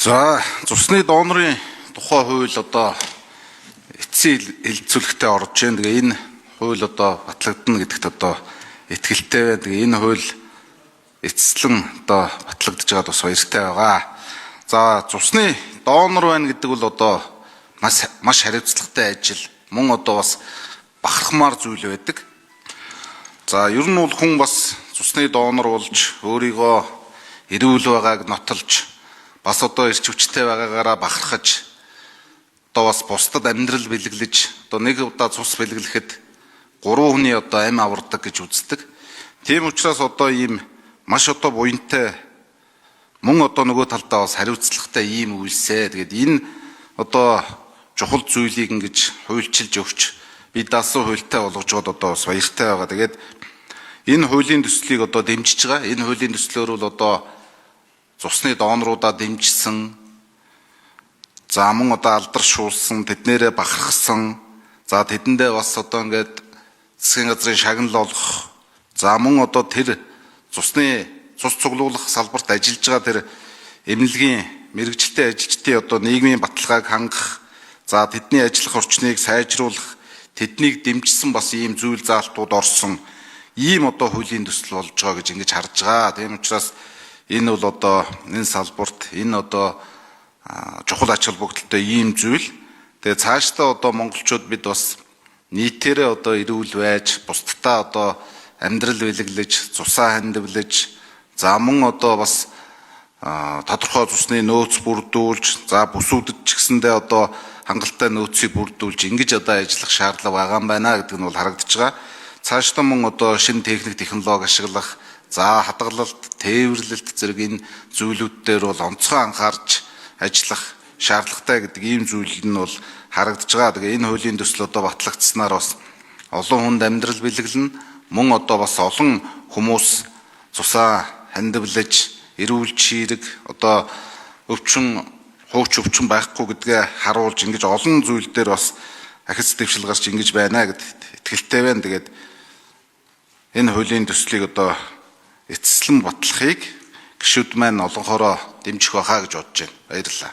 За цусны донорын тухай хууль одоо эцсийн хэлэлцүүлэгтээ орж байна. Тэгээ энэ хууль одоо батлагдана гэдэгт одоо итгэлтэй байна. Тэгээ энэ хууль эцэслэн одоо батлагдж байгаад бас баяртай байгаа. За цусны донор байна гэдэг бол одоо маш хариуцлагатай ажил. Мөн одоо бас бахархмаар зүйл байдаг. За ер нь бол хүн бас цусны донор болж өөрийгөө эрүүл байгааг нотолж бас одоо ирч хүчтэй байгаагаараа бахархаж одоо бас бусдад амьдрал бэлэглэж одоо нэг удаа цус бэлэглэхэд 3 хүний одоо амь авардаг гэж үздэг. Тийм учраас одоо ийм маш одоо буянтай мөн одоо нөгөө талдаа бас хариуцлагатай ийм үйлсээ. Тэгээд энэ одоо чухал зүйлийг ингэж хуульчилж өгч би даасан хуультай болгожоод одоо бас баяртай байгаа. Тэгээд энэ хуулийн төслийг одоо дэмжиж байгаа. Энэ хуулийн төслөөр бол одоо цусны доноруудаа дэмжсэн, за мөн одоо алдаршуулсан, тэднэрээ бахархсан, за тэдэндээ бас одоо ингээд засгийн газрын шагнал олох, за мөн одоо тэр цус цуглуулах салбарт ажиллаж байгаа тэр эмнэлгийн мэрэгжилтэй ажилчдын одоо нийгмийн баталгааг хангах, за тэдний ажиллах орчныг сайжруулах, тэднийг дэмжсэн бас ийм зүйл заалтууд орсон ийм одоо хуулийн төсөл болж байгаа гэж ингэж харж байгаа. Тийм учраас энэ бол одоо энэ салбарт энэ одоо чухал ач холбогдолтой ийм зүйл. Тэгээ цаашдаа одоо монголчууд бид бас нийтээрээ одоо эрүүл байж, бусдаа одоо амьдрал бэлэглэж, цусаа хандивлаж, за мөн одоо бас тодорхой цусны нөөц бүрдүүлж, за бүсүүдэд ч гэсэндээ одоо хангалттай нөөцийг бүрдүүлж ингэж одоо ажиллах шаардлага байгаа юм байна гэдэг нь бол харагдаж байгаа. Цаашдаа мөн одоо шинэ технологи ашиглах, за хадгалалт, тээвэрлэлт зэрэг энэ зүйлүүд дээр бол онцгой анхаарч ажиллах шаардлагатай гэдэг ийм зүйл нь бол харагдаж байгаа. Тэгээ энэ хуулийн төсөл одоо батлагдсанаар бас олон хүнд амьдрал бэлэглэнэ. Мөн одоо бас олон хүмүүс цусаа хандивлаж, эрүүл чирэг одоо хууч өвчин байхгүй гэдгээ харуулж ингэж олон зүйл дээр бас ахиц дэвшил гарч ингэж байна гэдэгт итгэлтэй байна. Тэгээд энэ хуулийн төслийг одоо эцэслэн батлахыг гишүүд маань олонхороо дэмжих байхаа гэж бодож байна. Баярлалаа.